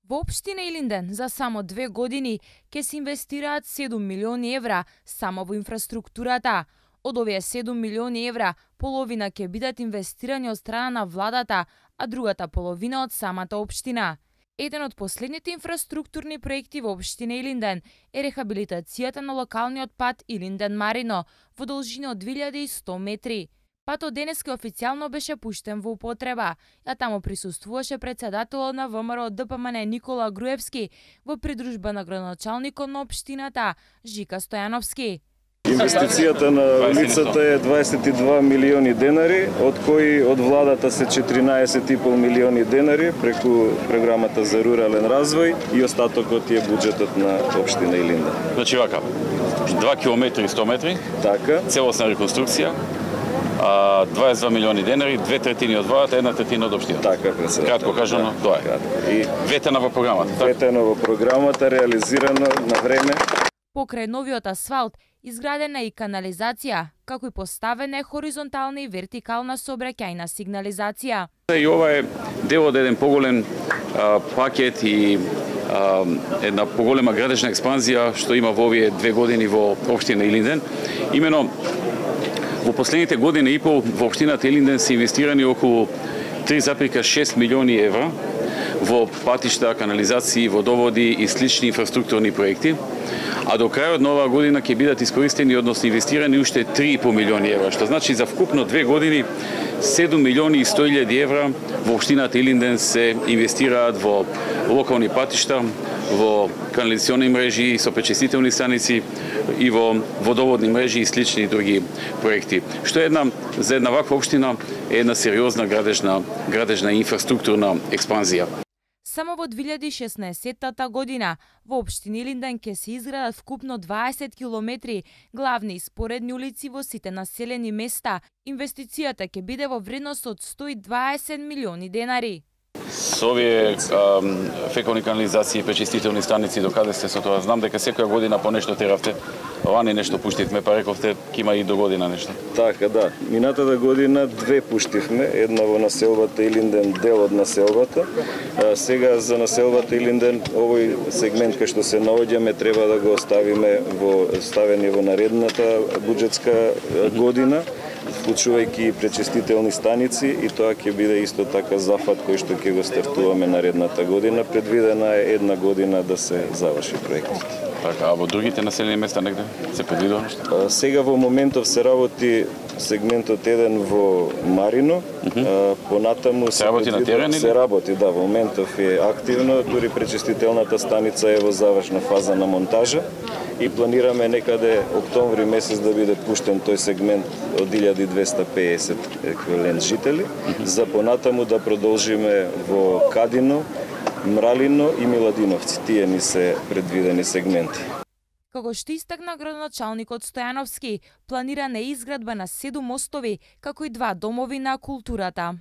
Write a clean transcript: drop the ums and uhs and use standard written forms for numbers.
Во општина Илинден за само 2 години ќе се инвестираат 7 милиони евра само во инфраструктурата. Од овие 7 милиони евра, половина ќе бидат инвестирани од страна на владата, а другата половина од самата општина. Еден од последните инфраструктурни проекти во општина Илинден е рехабилитацијата на локалниот пат Илинден-Марино во должина од 2100 метри. Патот денеска официјално беше пуштен во употреба, а таму присуствуваше председателот на ВМРО ДПМН Никола Груевски во придружба на градоначалникот на општината Жика Стојановски. Инвестицијата на улицата е 22 милиони денари, од кои од владата се 14,5 милиони денари преку програмата за рурален развој и остатокот е буџетот на општина Илинден. Значи вака, 2 километри 100 метри, така, целосна реконструкција, 22 милиони денари, 2/3 од владата, 1/3 од општината. Така, председател. Кратко кажано, тоа е. И ветено во програмата. Ветено во програмата, реализирано на време. Покрај новиот асфалт, изградена и канализација, како и поставена хоризонтална и вертикална сообраќајна сигнализација. И ова е дел од еден поголем пакет и една поголема градежна експанзија што има во овие 2 години во општина Илинден. Имено во последните година и пол во општината Илинден се инвестирани околу 3,6 милиони евра во патишта, канализации, водоводи и слични инфраструктурни проекти, а до крајот на оваа година ќе бидат искористени, односно инвестирани уште 3,5 милиони евра, што значи за вкупно 2 години 7 милиони и 100 илјади евра во општината Илинден се инвестираат во локални патишта, во канализационни мрежи со пречистителни станици и во водоводни мрежи и слични други проекти. Што е за една ваква општина е една сериозна градежна инфраструктурна експанзија. Само во 2016 година во општина Илинден ќе се изградат вкупно 20 километри главни и споредни улици во сите населени места. Инвестицијата ќе биде во вредност од 120 милиони денари. Со овие фекални канализации и пречистителни станици, докаде сте со тоа? Знам дека секоја година по нешто теравте. Лани нешто пуштивме, па рековте ќе има и до година нешто. Така, да. Минатата година 2 пуштивме, една во населбата Илинден, дел од населбата. Сега за населбата Илинден овој сегмент кај што се наоѓаме треба да го ставени во наредната буџетска година, вклучувајќи пречистителни станици, и тоа ќе биде исто така зафат кој што ќе го стартуваме наредната година. Предвидена е една година да се заврши проектот. Така, а во другите населени места негде се предвидува нешто? Сега во моментов се работи сегментот 1 во Марино, понатаму се работи на терен или? Се работи, да, во моментов е активно, дури пречистителната станица е во завршна фаза на монтажа и планираме некаде октомври месец да биде пуштен тој сегмент од 1250 еквивалент жители, за понатаму да продолжиме во Кадино, Мралино и Миладиновци. Тие ни се предвидени сегменти. Како што истакна градоначалникот Стојановски, планирана е изградба на 7 мостови, како и 2 домови на културата.